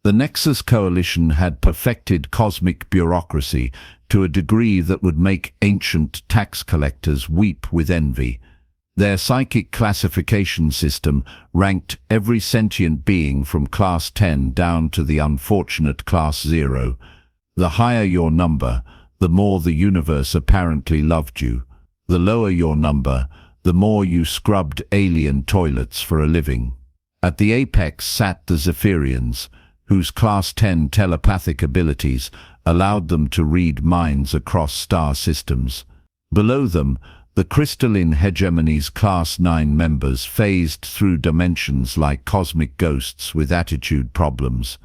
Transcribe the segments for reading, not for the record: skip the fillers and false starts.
The Nexus Coalition had perfected cosmic bureaucracy to a degree that would make ancient tax collectors weep with envy. Their psychic classification system ranked every sentient being from Class 10 down to the unfortunate Class 0. The higher your number, the more the universe apparently loved you. The lower your number, the more you scrubbed alien toilets for a living. At the apex sat the Zephyrians, whose Class 10 telepathic abilities allowed them to read minds across star systems. Below them, the crystalline hegemony's Class 9 members phased through dimensions like cosmic ghosts with attitude problems.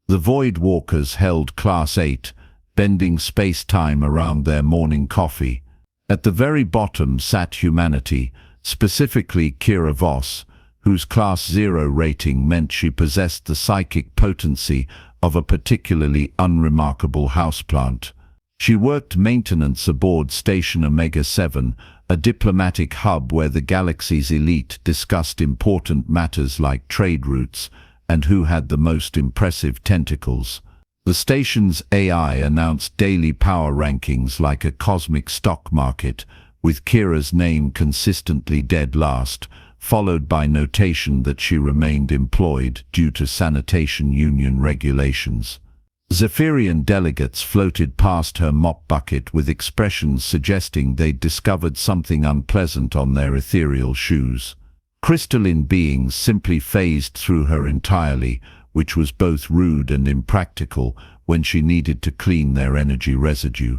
The Void Walkers held Class 8, bending space-time around their morning coffee. At the very bottom sat humanity, specifically Kira Voss, whose Class 0 rating meant she possessed the psychic potency of a particularly unremarkable houseplant. She worked maintenance aboard Station Omega-7, a diplomatic hub where the galaxy's elite discussed important matters like trade routes and who had the most impressive tentacles. The station's AI announced daily power rankings like a cosmic stock market, with Kira's name consistently dead last, followed by notation that she remained employed due to sanitation union regulations. Zephyrian delegates floated past her mop bucket with expressions suggesting they'd discovered something unpleasant on their ethereal shoes. Crystalline beings simply phased through her entirely, which was both rude and impractical when she needed to clean their energy residue.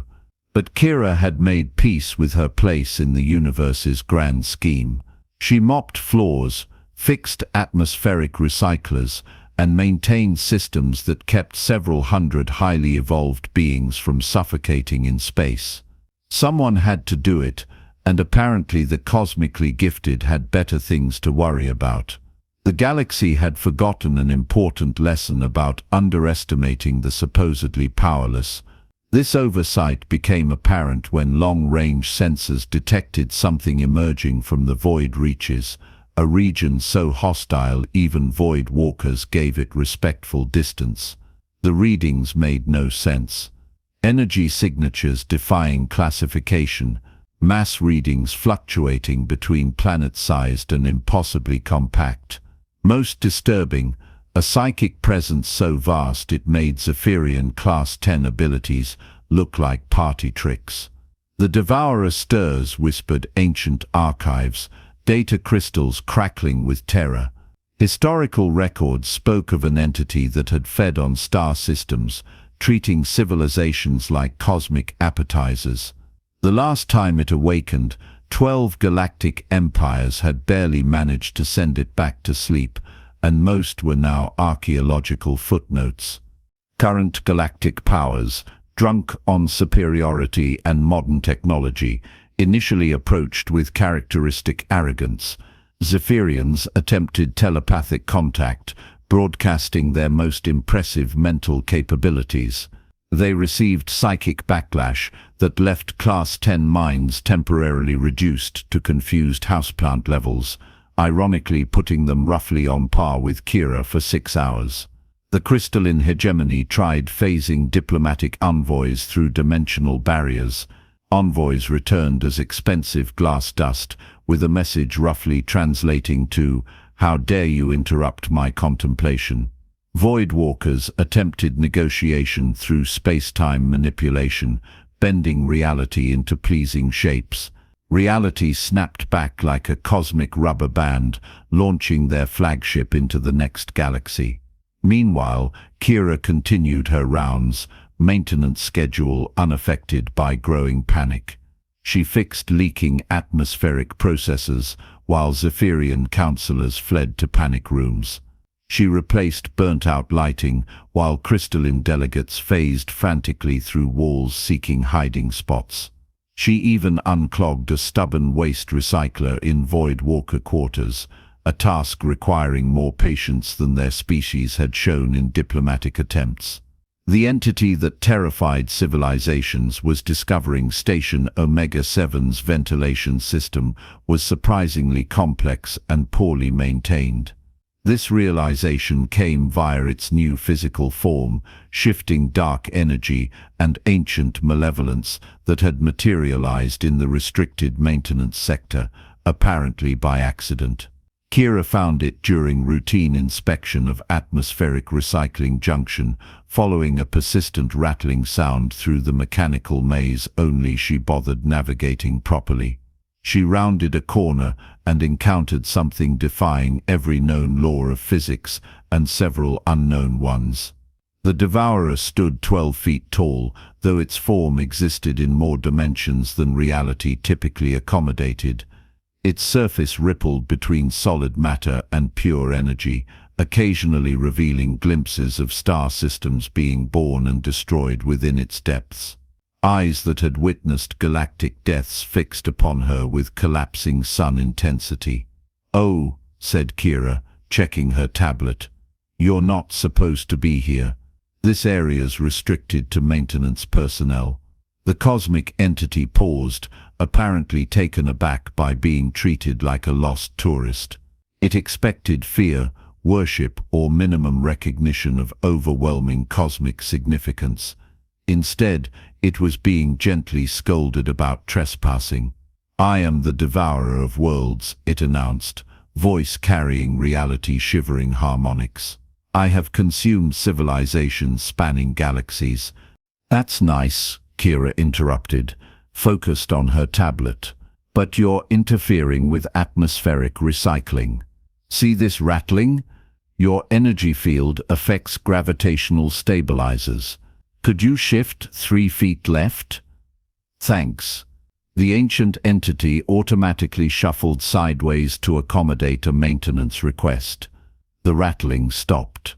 But Kira had made peace with her place in the universe's grand scheme. She mopped floors, fixed atmospheric recyclers, and maintained systems that kept several hundred highly evolved beings from suffocating in space. Someone had to do it, and apparently the cosmically gifted had better things to worry about. The galaxy had forgotten an important lesson about underestimating the supposedly powerless. This oversight became apparent when long-range sensors detected something emerging from the void reaches, a region so hostile even void walkers gave it respectful distance. The readings made no sense. Energy signatures defying classification, mass readings fluctuating between planet-sized and impossibly compact. Most disturbing, a psychic presence so vast it made Zephyrian Class 10 abilities look like party tricks. The devourer stirs, whispered ancient archives, data crystals crackling with terror. Historical records spoke of an entity that had fed on star systems, treating civilizations like cosmic appetizers. The last time it awakened, 12 galactic empires had barely managed to send it back to sleep, and most were now archaeological footnotes. Current galactic powers, drunk on superiority and modern technology, initially approached with characteristic arrogance. Zephyrians attempted telepathic contact, broadcasting their most impressive mental capabilities. They received psychic backlash that left Class 10 minds temporarily reduced to confused houseplant levels, ironically putting them roughly on par with Kira for 6 hours. The crystalline hegemony tried phasing diplomatic envoys through dimensional barriers. Envoys returned as expensive glass dust, with a message roughly translating to, "How dare you interrupt my contemplation?" Void walkers attempted negotiation through space-time manipulation, bending reality into pleasing shapes. Reality snapped back like a cosmic rubber band, launching their flagship into the next galaxy. Meanwhile, Kira continued her rounds, maintenance schedule unaffected by growing panic. She fixed leaking atmospheric processes, while Zephyrian counselors fled to panic rooms. She replaced burnt-out lighting, while crystalline delegates phased frantically through walls seeking hiding spots. She even unclogged a stubborn waste recycler in Void Walker quarters, a task requiring more patience than their species had shown in diplomatic attempts. The entity that terrified civilizations was discovering Station Omega-7's ventilation system was surprisingly complex and poorly maintained. This realization came via its new physical form, shifting dark energy and ancient malevolence that had materialized in the restricted maintenance sector, apparently by accident. Kira found it during routine inspection of atmospheric recycling junction, following a persistent rattling sound through the mechanical maze only she bothered navigating properly. She rounded a corner and encountered something defying every known law of physics and several unknown ones. The devourer stood 12 feet tall, though its form existed in more dimensions than reality typically accommodated. Its surface rippled between solid matter and pure energy, occasionally revealing glimpses of star systems being born and destroyed within its depths. Eyes that had witnessed galactic deaths fixed upon her with collapsing sun intensity. "Oh," said Kira, checking her tablet. "You're not supposed to be here. This area's restricted to maintenance personnel." The cosmic entity paused, apparently taken aback by being treated like a lost tourist. It expected fear, worship, or minimum recognition of overwhelming cosmic significance. Instead, it was being gently scolded about trespassing. "I am the devourer of worlds," it announced, voice carrying reality-shivering harmonics. "I have consumed civilizations spanning galaxies." "That's nice," Kira interrupted, focused on her tablet. "But you're interfering with atmospheric recycling. See this rattling? Your energy field affects gravitational stabilizers. Could you shift 3 feet left?" "Thanks." The ancient entity automatically shuffled sideways to accommodate a maintenance request. The rattling stopped.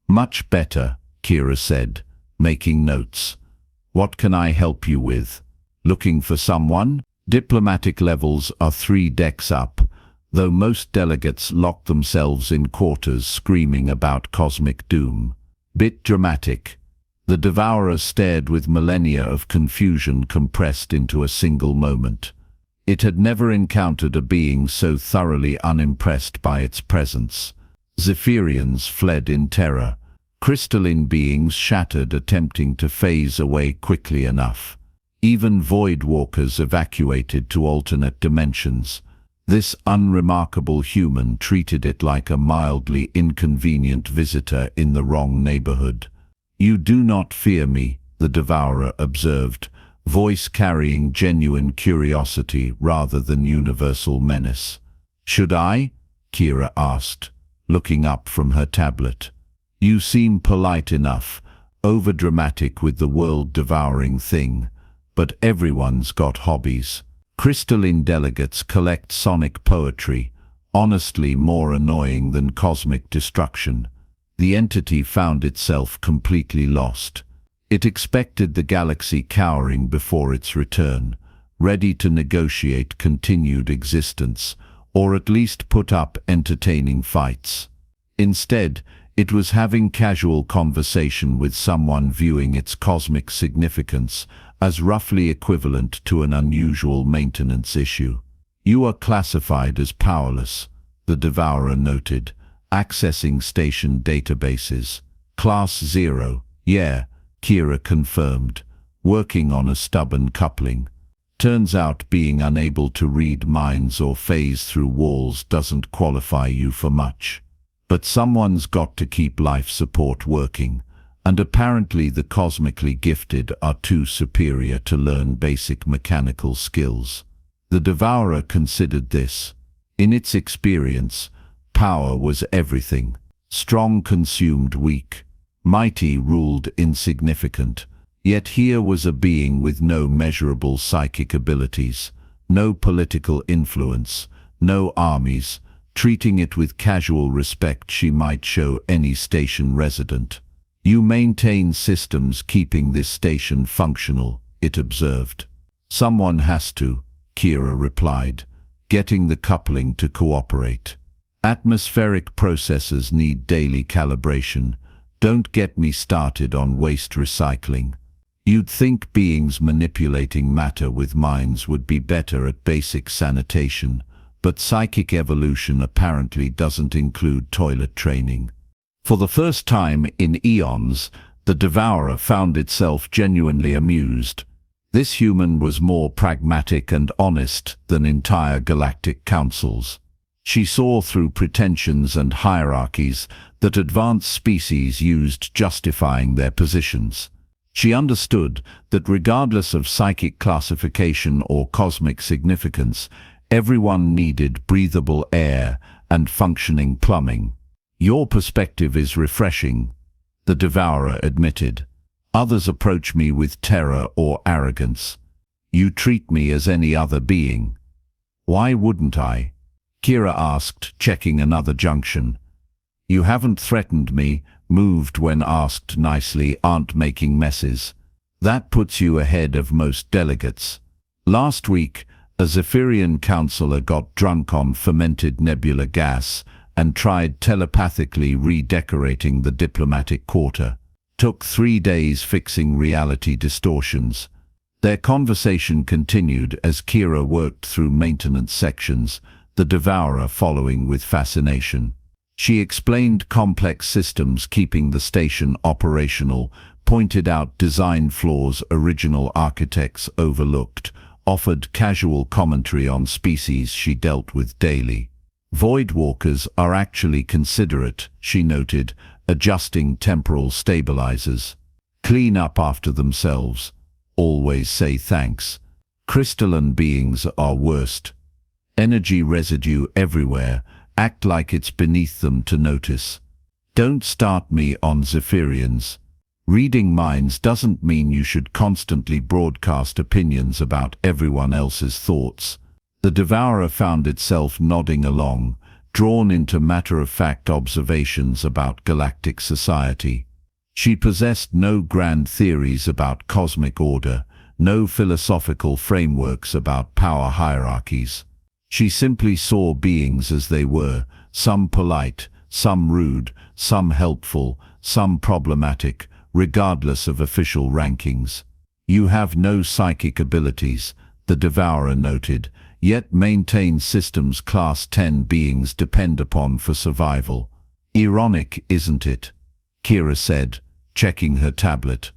"Much better," Kira said, making notes. "What can I help you with? Looking for someone?" Diplomatic levels are 3 decks up, though most delegates lock themselves in quarters screaming about cosmic doom. Bit dramatic. The devourer stared with millennia of confusion compressed into a single moment. It had never encountered a being so thoroughly unimpressed by its presence. Zephyrians fled in terror. Crystalline beings shattered, attempting to phase away quickly enough. Even void walkers evacuated to alternate dimensions. This unremarkable human treated it like a mildly inconvenient visitor in the wrong neighborhood. "You do not fear me," the devourer observed, voice carrying genuine curiosity rather than universal menace. "Should I?" Kira asked, looking up from her tablet. "You seem polite enough, overdramatic with the world-devouring thing, but everyone's got hobbies." Crystalline delegates collect sonic poetry, honestly more annoying than cosmic destruction. The entity found itself completely lost. It expected the galaxy cowering before its return, ready to negotiate continued existence, or at least put up entertaining fights. Instead, it was having casual conversation with someone viewing its cosmic significance as roughly equivalent to an unusual maintenance issue. "You are classified as powerless," the devourer noted, accessing station databases. "Class 0, yeah," Kira confirmed, working on a stubborn coupling. Turns out being unable to read minds or phase through walls doesn't qualify you for much. But someone's got to keep life support working, and apparently the cosmically gifted are too superior to learn basic mechanical skills. The devourer considered this. In its experience, power was everything. Strong consumed weak. Mighty ruled insignificant. Yet here was a being with no measurable psychic abilities, no political influence, no armies, treating it with casual respect she might show any station resident. "You maintain systems keeping this station functional," it observed. "Someone has to," Kira replied, getting the coupling to cooperate. "Atmospheric processors need daily calibration. Don't get me started on waste recycling. You'd think beings manipulating matter with minds would be better at basic sanitation, But psychic evolution apparently doesn't include toilet training. For the first time in eons, the Devourer found itself genuinely amused. This human was more pragmatic and honest than entire galactic councils. She saw through pretensions and hierarchies that advanced species used justifying their positions. She understood that regardless of psychic classification or cosmic significance, everyone needed breathable air and functioning plumbing. "Your perspective is refreshing," the Devourer admitted. "Others approach me with terror or arrogance. You treat me as any other being." "Why wouldn't I?" Kira asked, checking another junction. "You haven't threatened me, moved when asked nicely, aren't making messes. That puts you ahead of most delegates. Last week, a Zephyrian councillor got drunk on fermented nebula gas and tried telepathically redecorating the diplomatic quarter. Took 3 days fixing reality distortions." Their conversation continued as Kira worked through maintenance sections, the Devourer following with fascination. She explained complex systems keeping the station operational, pointed out design flaws original architects overlooked, offered casual commentary on species she dealt with daily. "Voidwalkers are actually considerate," she noted, adjusting temporal stabilizers. "Clean up after themselves. Always say thanks. Crystalline beings are worst. Energy residue everywhere, act like it's beneath them to notice. Don't start me on Zephyrians. Reading minds doesn't mean you should constantly broadcast opinions about everyone else's thoughts." The Devourer found itself nodding along, drawn into matter-of-fact observations about galactic society. She possessed no grand theories about cosmic order, no philosophical frameworks about power hierarchies. She simply saw beings as they were, some polite, some rude, some helpful, some problematic, regardless of official rankings. "You have no psychic abilities," the Devourer noted, "yet maintain systems Class 10 beings depend upon for survival. Ironic, isn't it?" Kira said, checking her tablet.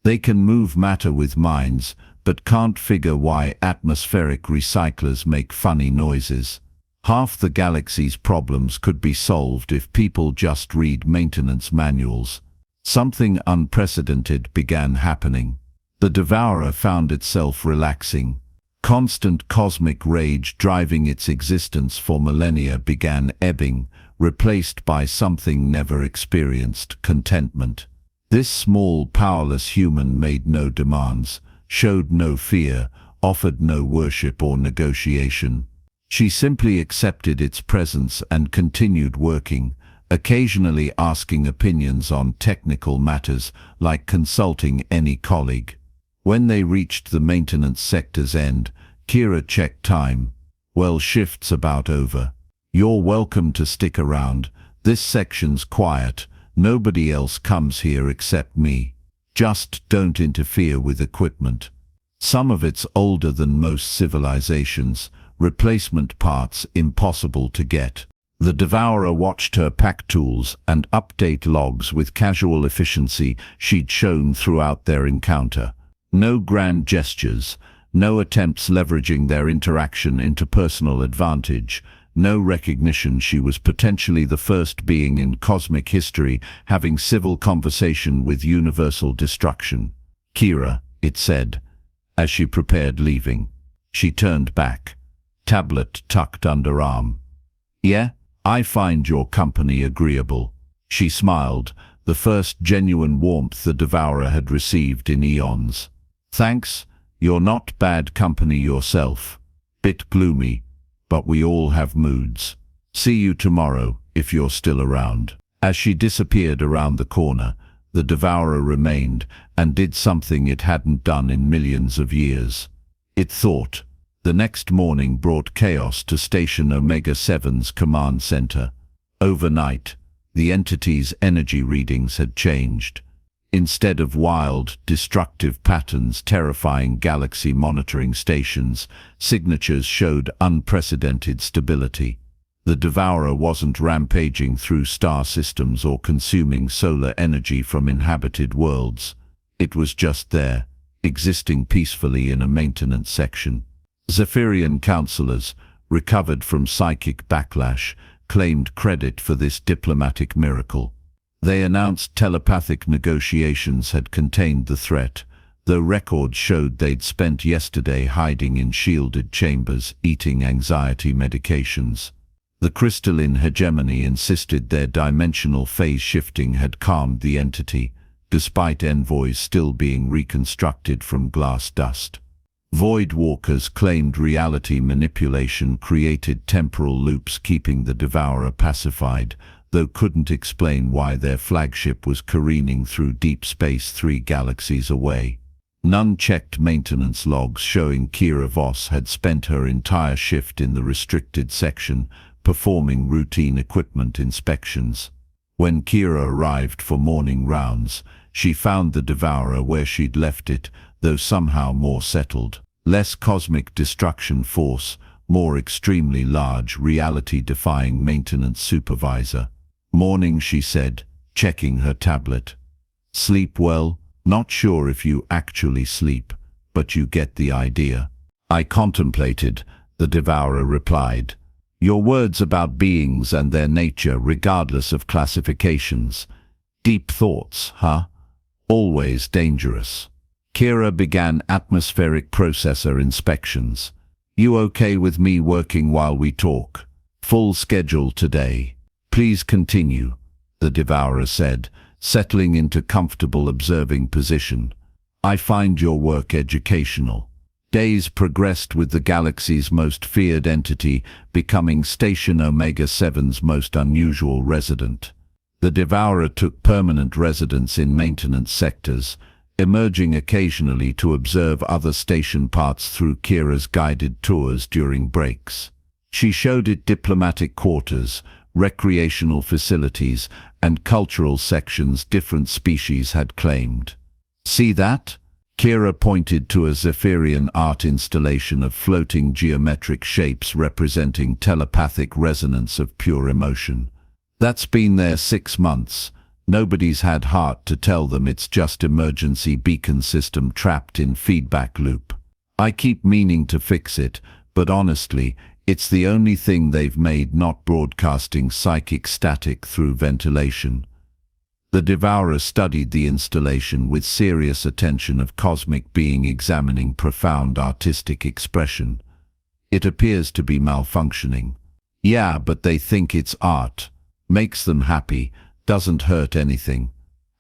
"They can move matter with minds, but can't figure why atmospheric recyclers make funny noises. Half the galaxy's problems could be solved if people just read maintenance manuals." Something unprecedented began happening. The Devourer found itself relaxing. Constant cosmic rage driving its existence for millennia began ebbing, replaced by something never experienced: contentment. This small, powerless human made no demands, showed no fear, offered no worship or negotiation. She simply accepted its presence and continued working, occasionally asking opinions on technical matters like consulting any colleague. When they reached the maintenance sector's end, Kira checked time. "Well, shift's about over. You're welcome to stick around. This section's quiet. Nobody else comes here except me. Just don't interfere with equipment. Some of it's older than most civilizations, replacement parts impossible to get." The Devourer watched her pack tools and update logs with casual efficiency she'd shown throughout their encounter. No grand gestures, no attempts leveraging their interaction into personal advantage, no recognition she was potentially the first being in cosmic history having civil conversation with universal destruction. "Kira," it said, as she prepared leaving. She turned back, tablet tucked under arm. "Yeah, I find your company agreeable." She smiled, the first genuine warmth the Devourer had received in eons. "Thanks, you're not bad company yourself. Bit gloomy, but we all have moods. See you tomorrow, if you're still around." As she disappeared around the corner, the Devourer remained and did something it hadn't done in millions of years. It thought. The next morning brought chaos to Station Omega-7's command center. Overnight, the entity's energy readings had changed. Instead of wild, destructive patterns terrifying galaxy monitoring stations, signatures showed unprecedented stability. The Devourer wasn't rampaging through star systems or consuming solar energy from inhabited worlds. It was just there, existing peacefully in a maintenance section. Zephyrian counselors, recovered from psychic backlash, claimed credit for this diplomatic miracle. They announced telepathic negotiations had contained the threat, though records showed they'd spent yesterday hiding in shielded chambers, eating anxiety medications. The crystalline hegemony insisted their dimensional phase shifting had calmed the entity, despite envoys still being reconstructed from glass dust. Void walkers claimed reality manipulation created temporal loops keeping the Devourer pacified, though couldn't explain why their flagship was careening through deep space 3 galaxies away. None checked maintenance logs showing Kira Voss had spent her entire shift in the restricted section, performing routine equipment inspections. When Kira arrived for morning rounds, she found the Devourer where she'd left it, though somehow more settled. Less cosmic destruction force, more extremely large, reality-defying maintenance supervisor. Morning, she said, checking her tablet. Sleep well? Not sure if you actually sleep, but you get the idea. I contemplated, the Devourer replied. Your words about beings and their nature regardless of classifications. Deep thoughts, huh? Always dangerous. Kira began atmospheric processor inspections. You okay with me working while we talk? Full schedule today. Please continue, the Devourer said, settling into comfortable observing position. I find your work educational. Days progressed with the galaxy's most feared entity becoming Station Omega-7's most unusual resident. The Devourer took permanent residence in maintenance sectors, emerging occasionally to observe other station parts through Kira's guided tours during breaks. She showed it diplomatic quarters, recreational facilities, and cultural sections different species had claimed. See that? Kira pointed to a Zephyrian art installation of floating geometric shapes representing telepathic resonance of pure emotion. That's been there 6 months. Nobody's had heart to tell them it's just emergency beacon system trapped in feedback loop. I keep meaning to fix it, but honestly, it's the only thing they've made not broadcasting psychic static through ventilation. The Devourer studied the installation with serious attention of cosmic being examining profound artistic expression. It appears to be malfunctioning. Yeah, but they think it's art. Makes them happy, doesn't hurt anything.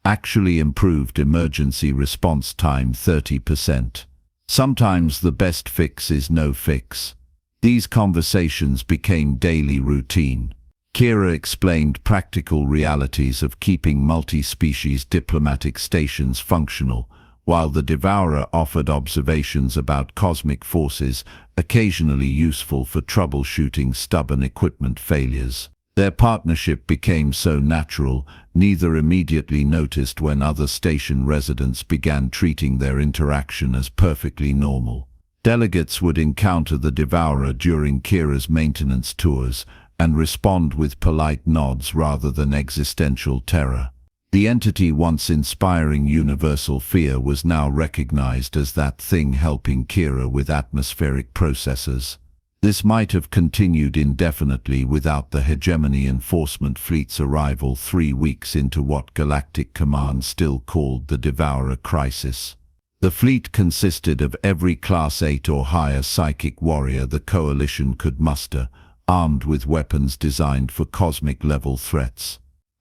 Actually improved emergency response time 30%. Sometimes the best fix is no fix. These conversations became daily routine. Kira explained practical realities of keeping multi-species diplomatic stations functional, while the Devourer offered observations about cosmic forces, occasionally useful for troubleshooting stubborn equipment failures. Their partnership became so natural, neither immediately noticed when other station residents began treating their interaction as perfectly normal. Delegates would encounter the Devourer during Kira's maintenance tours, and respond with polite nods rather than existential terror. The entity once inspiring universal fear was now recognized as that thing helping Kira with atmospheric processors. This might have continued indefinitely without the hegemony enforcement fleet's arrival 3 weeks into what Galactic Command still called the Devourer crisis. The fleet consisted of every Class 8 or higher psychic warrior the Coalition could muster, armed with weapons designed for cosmic-level threats.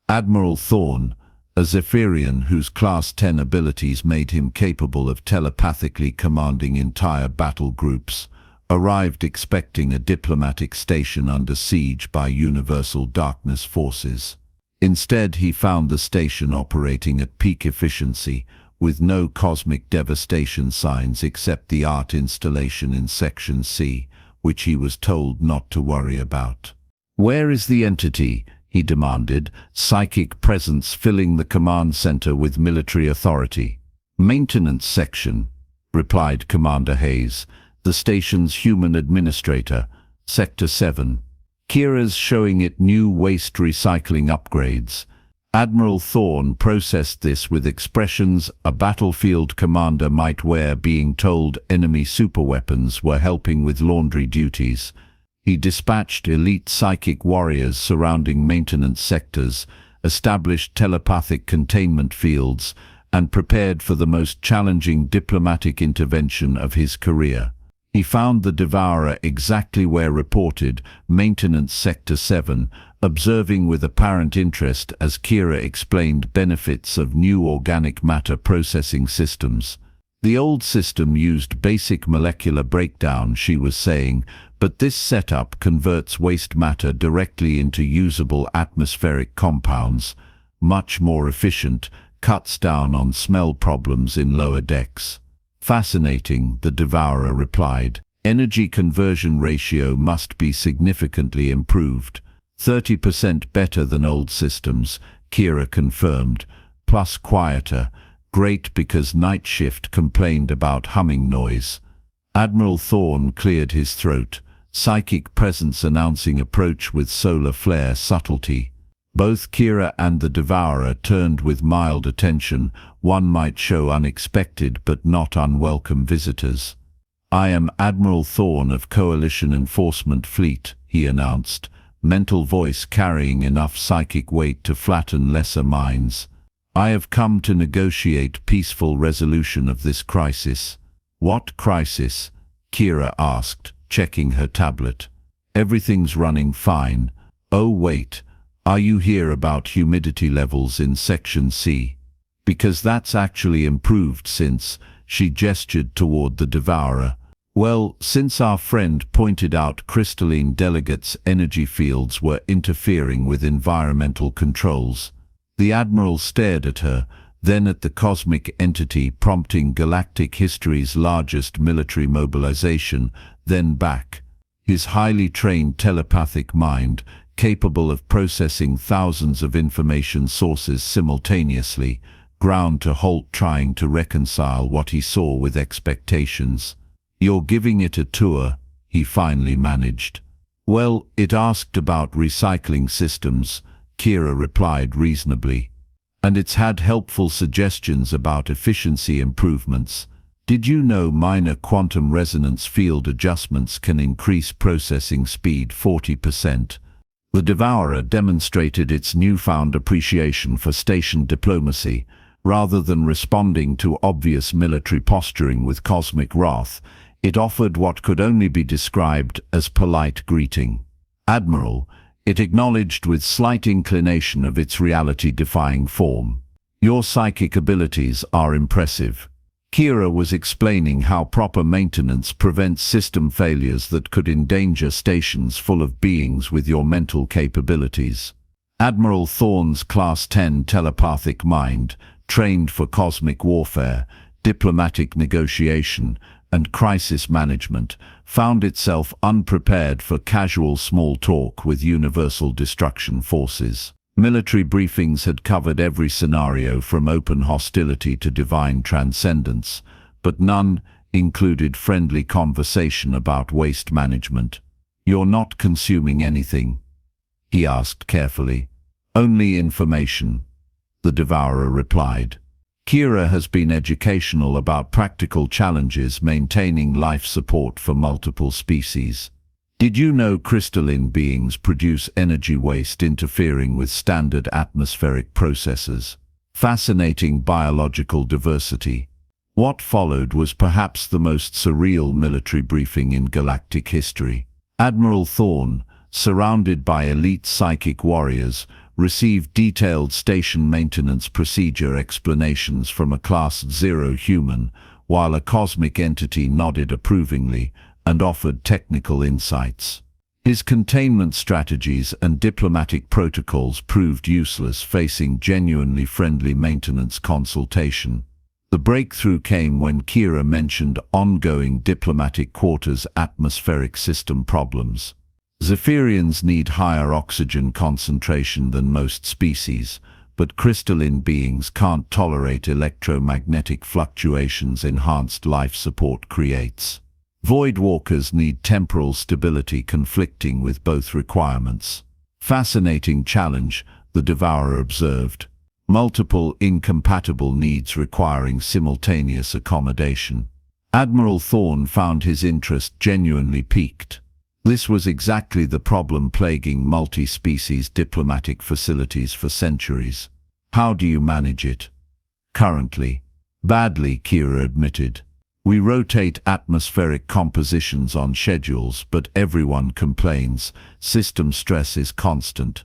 Admiral Thorne, a Zephyrian whose Class 10 abilities made him capable of telepathically commanding entire battle groups, arrived expecting a diplomatic station under siege by Universal Darkness forces. Instead, he found the station operating at peak efficiency, with no cosmic devastation signs except the art installation in Section C, which he was told not to worry about. Where is the entity? he demanded, psychic presence filling the command center with military authority. "Maintenance section," replied Commander Hayes, the station's human administrator. "Sector 7. Kira's showing it new waste recycling upgrades." Admiral Thorne processed this with expressions a battlefield commander might wear being told enemy superweapons were helping with laundry duties. He dispatched elite psychic warriors surrounding maintenance sectors, established telepathic containment fields, and prepared for the most challenging diplomatic intervention of his career. He found the Devourer exactly where reported, Maintenance Sector 7, observing with apparent interest as Kira explained benefits of new organic matter processing systems. The old system used basic molecular breakdown, she was saying, but this setup converts waste matter directly into usable atmospheric compounds, much more efficient, cuts down on smell problems in lower decks. "Fascinating," the Devourer replied. "Energy conversion ratio must be significantly improved. 30% better than old systems," Kira confirmed, "plus quieter. Great because Night Shift complained about humming noise." Admiral Thorne cleared his throat, psychic presence announcing approach with solar flare subtlety. Both Kira and the Devourer turned with mild attention. One might show unexpected but not unwelcome visitors. "I am Admiral Thorne of Coalition Enforcement Fleet," he announced, mental voice carrying enough psychic weight to flatten lesser minds. "I have come to negotiate peaceful resolution of this crisis." "What crisis?" Kira asked, checking her tablet. "Everything's running fine." "Oh wait. Are you here about humidity levels in Section C? Because that's actually improved since," she gestured toward the Devourer. "Well, since our friend pointed out crystalline delegates' energy fields were interfering with environmental controls." The Admiral stared at her, then at the cosmic entity prompting galactic history's largest military mobilization, then back. His highly trained telepathic mind, capable of processing thousands of information sources simultaneously, ground to halt trying to reconcile what he saw with expectations. "You're giving it a tour," he finally managed. "Well, it asked about recycling systems," Kira replied reasonably. "And it's had helpful suggestions about efficiency improvements. Did you know minor quantum resonance field adjustments can increase processing speed 40%? The Devourer demonstrated its newfound appreciation for station diplomacy. Rather than responding to obvious military posturing with cosmic wrath, it offered what could only be described as polite greeting. "Admiral," it acknowledged with slight inclination of its reality-defying form. "Your psychic abilities are impressive." Kira was explaining how proper maintenance prevents system failures that could endanger stations full of beings with your mental capabilities. Admiral Thorne's Class 10 telepathic mind, trained for cosmic warfare, diplomatic negotiation, and crisis management, found itself unprepared for casual small talk with universal destruction forces. Military briefings had covered every scenario from open hostility to divine transcendence, but none included friendly conversation about waste management. "You're not consuming anything?" he asked carefully. "Only information," the Devourer replied. Kira has been educational about practical challenges maintaining life support for multiple species. "Did you know crystalline beings produce energy waste interfering with standard atmospheric processes? Fascinating biological diversity." What followed was perhaps the most surreal military briefing in galactic history. Admiral Thorne, surrounded by elite psychic warriors, received detailed station maintenance procedure explanations from a Class 0 human, while a cosmic entity nodded approvingly and offered technical insights. His containment strategies and diplomatic protocols proved useless facing genuinely friendly maintenance consultation. The breakthrough came when Kira mentioned ongoing diplomatic quarters atmospheric system problems. Zephyrians need higher oxygen concentration than most species, but crystalline beings can't tolerate electromagnetic fluctuations enhanced life support creates. Void walkers need temporal stability conflicting with both requirements. Fascinating challenge, the Devourer observed. Multiple incompatible needs requiring simultaneous accommodation. Admiral Thorne found his interest genuinely piqued. This was exactly the problem plaguing multi-species diplomatic facilities for centuries. How do you manage it? Currently, badly, Kira admitted. We rotate atmospheric compositions on schedules, but everyone complains. System stress is constant.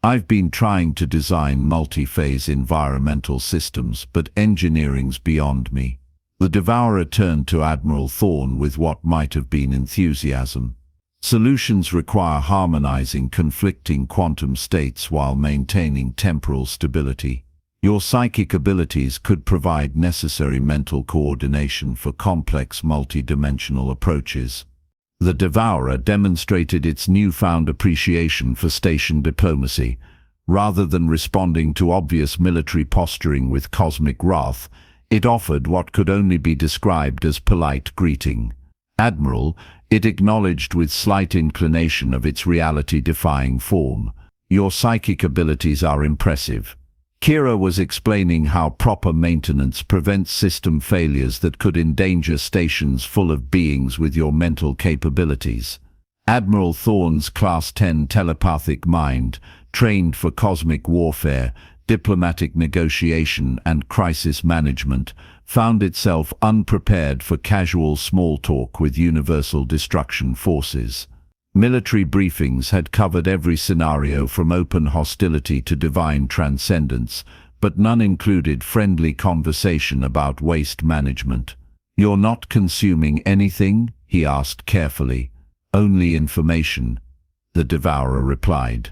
I've been trying to design multi-phase environmental systems, but engineering's beyond me. The Devourer turned to Admiral Thorne with what might have been enthusiasm. Solutions require harmonizing conflicting quantum states while maintaining temporal stability. Your psychic abilities could provide necessary mental coordination for complex multidimensional approaches. The Devourer demonstrated its newfound appreciation for station diplomacy. Rather than responding to obvious military posturing with cosmic wrath, it offered what could only be described as polite greeting. Admiral, it acknowledged with slight inclination of its reality-defying form. Your psychic abilities are impressive. Kira was explaining how proper maintenance prevents system failures that could endanger stations full of beings with your mental capabilities. Admiral Thorne's Class 10 telepathic mind, trained for cosmic warfare, diplomatic negotiation and crisis management, found itself unprepared for casual small talk with universal destruction forces. Military briefings had covered every scenario from open hostility to divine transcendence, but none included friendly conversation about waste management. "You're not consuming anything?" he asked carefully. "Only information," the Devourer replied.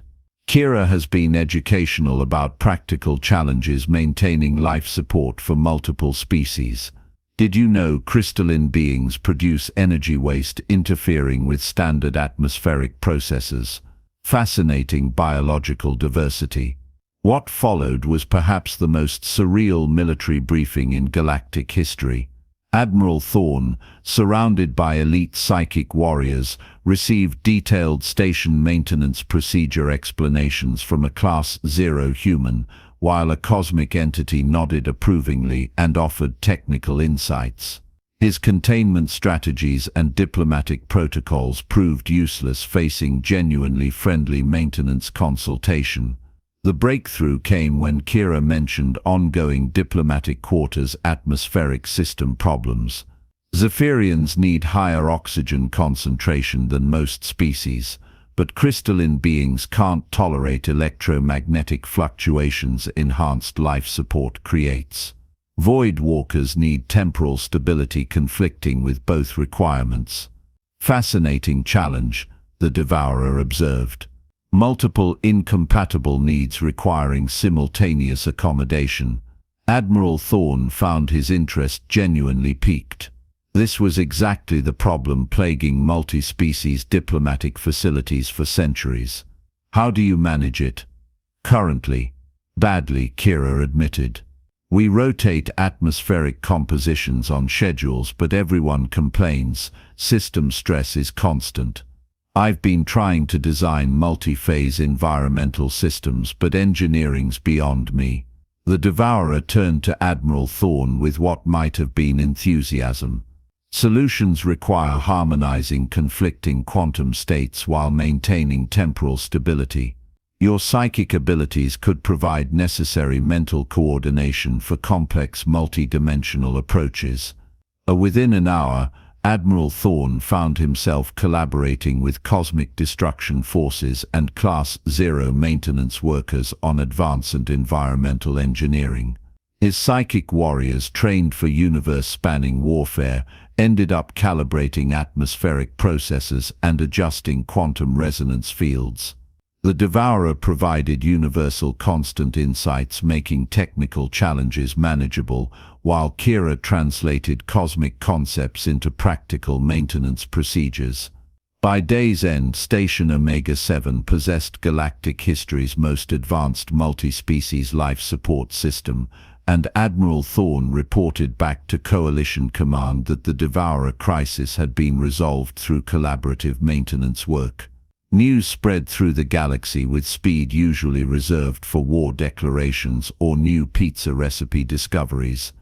Kira has been educational about practical challenges maintaining life support for multiple species. Did you know crystalline beings produce energy waste interfering with standard atmospheric processes? Fascinating biological diversity. What followed was perhaps the most surreal military briefing in galactic history. Admiral Thorne, surrounded by elite psychic warriors, received detailed station maintenance procedure explanations from a Class 0 human, while a cosmic entity nodded approvingly and offered technical insights. His containment strategies and diplomatic protocols proved useless facing genuinely friendly maintenance consultation. The breakthrough came when Kira mentioned ongoing diplomatic quarters atmospheric system problems. Zephyrians need higher oxygen concentration than most species, but crystalline beings can't tolerate electromagnetic fluctuations enhanced life support creates. Void walkers need temporal stability conflicting with both requirements. Fascinating challenge, the Devourer observed. Multiple incompatible needs requiring simultaneous accommodation. Admiral Thorne found his interest genuinely piqued. This was exactly the problem plaguing multi-species diplomatic facilities for centuries. How do you manage it? Currently, badly, Kira admitted. We rotate atmospheric compositions on schedules, but everyone complains. System stress is constant. I've been trying to design multi-phase environmental systems, but engineering's beyond me. The Devourer turned to Admiral Thorne with what might have been enthusiasm. Solutions require harmonizing conflicting quantum states while maintaining temporal stability. Your psychic abilities could provide necessary mental coordination for complex multi-dimensional approaches. Within an hour, Admiral Thorne found himself collaborating with cosmic destruction forces and Class 0 maintenance workers on advanced environmental engineering. His psychic warriors, trained for universe-spanning warfare, ended up calibrating atmospheric processes and adjusting quantum resonance fields. The Devourer provided universal constant insights, making technical challenges manageable, while Kira translated cosmic concepts into practical maintenance procedures. By day's end, Station Omega-7 possessed galactic history's most advanced multi-species life support system, and Admiral Thorne reported back to Coalition Command that the Devourer crisis had been resolved through collaborative maintenance work. News spread through the galaxy with speed usually reserved for war declarations or new pizza recipe discoveries.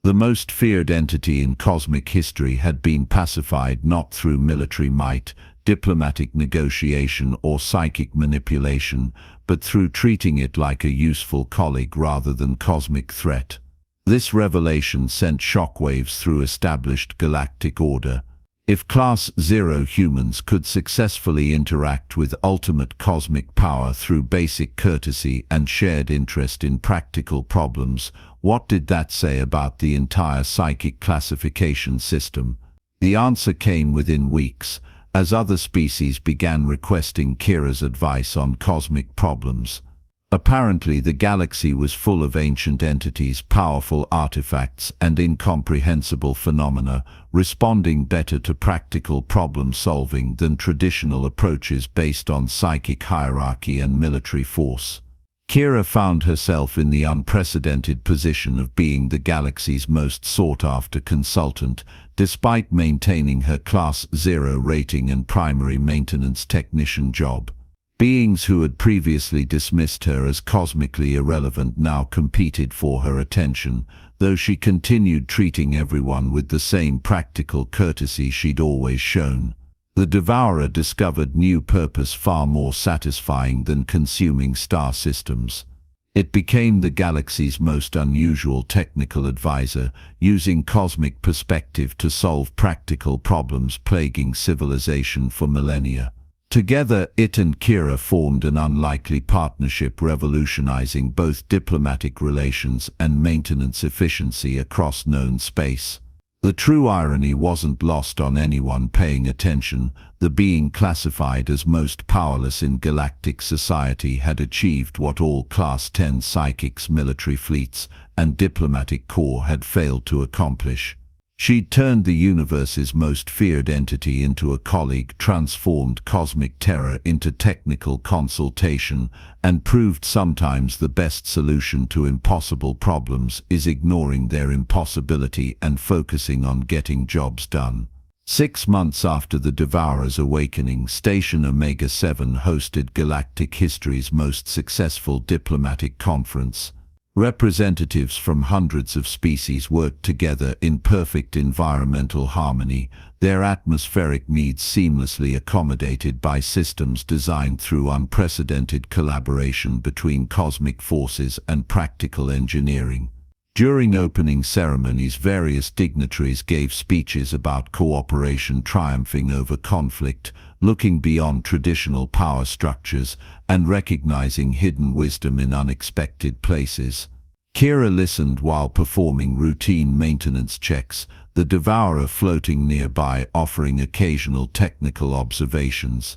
The most feared entity in cosmic history had been pacified not through military might, diplomatic negotiation or psychic manipulation, but through treating it like a useful colleague rather than cosmic threat. This revelation sent shockwaves through established galactic order. If Class 0 humans could successfully interact with ultimate cosmic power through basic courtesy and shared interest in practical problems, what did that say about the entire psychic classification system? The answer came within weeks, as other species began requesting Kira's advice on cosmic problems. Apparently, the galaxy was full of ancient entities, powerful artifacts, and incomprehensible phenomena, responding better to practical problem-solving than traditional approaches based on psychic hierarchy and military force. Kira found herself in the unprecedented position of being the galaxy's most sought-after consultant, despite maintaining her Class 0 rating and primary maintenance technician job. Beings who had previously dismissed her as cosmically irrelevant now competed for her attention, though she continued treating everyone with the same practical courtesy she'd always shown. The Devourer discovered new purpose far more satisfying than consuming star systems. It became the galaxy's most unusual technical advisor, using cosmic perspective to solve practical problems plaguing civilization for millennia. Together, it and Kira formed an unlikely partnership revolutionizing both diplomatic relations and maintenance efficiency across known space. The true irony wasn't lost on anyone paying attention. The being classified as most powerless in galactic society had achieved what all Class 10 psychics, military fleets, and diplomatic corps had failed to accomplish. She'd turned the universe's most feared entity into a colleague, transformed cosmic terror into technical consultation, and proved sometimes the best solution to impossible problems is ignoring their impossibility and focusing on getting jobs done. 6 months after the Devourer's awakening, Station Omega-7 hosted galactic history's most successful diplomatic conference. Representatives from hundreds of species worked together in perfect environmental harmony, their atmospheric needs seamlessly accommodated by systems designed through unprecedented collaboration between cosmic forces and practical engineering. During opening ceremonies, various dignitaries gave speeches about cooperation triumphing over conflict, looking beyond traditional power structures, and recognizing hidden wisdom in unexpected places. Kira listened while performing routine maintenance checks, the Devourer floating nearby offering occasional technical observations.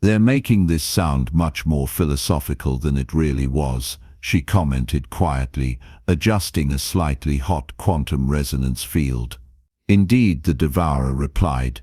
"They're making this sound much more philosophical than it really was," she commented quietly, adjusting a slightly hot quantum resonance field. "Indeed," the Devourer replied,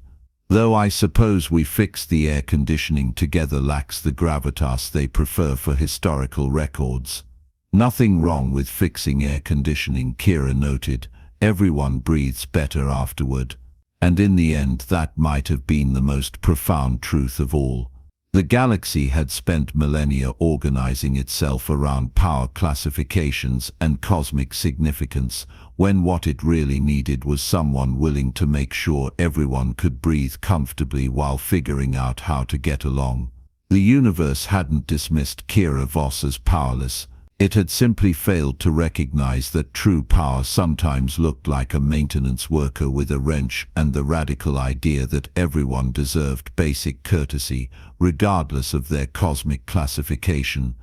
"though I suppose we fixed the air conditioning together lacks the gravitas they prefer for historical records." "Nothing wrong with fixing air conditioning," Kira noted. "Everyone breathes better afterward." And in the end, that might have been the most profound truth of all. The galaxy had spent millennia organizing itself around power classifications and cosmic significance, when what it really needed was someone willing to make sure everyone could breathe comfortably while figuring out how to get along. The universe hadn't dismissed Kira Voss as powerless. It had simply failed to recognize that true power sometimes looked like a maintenance worker with a wrench, and the radical idea that everyone deserved basic courtesy, regardless of their cosmic classification.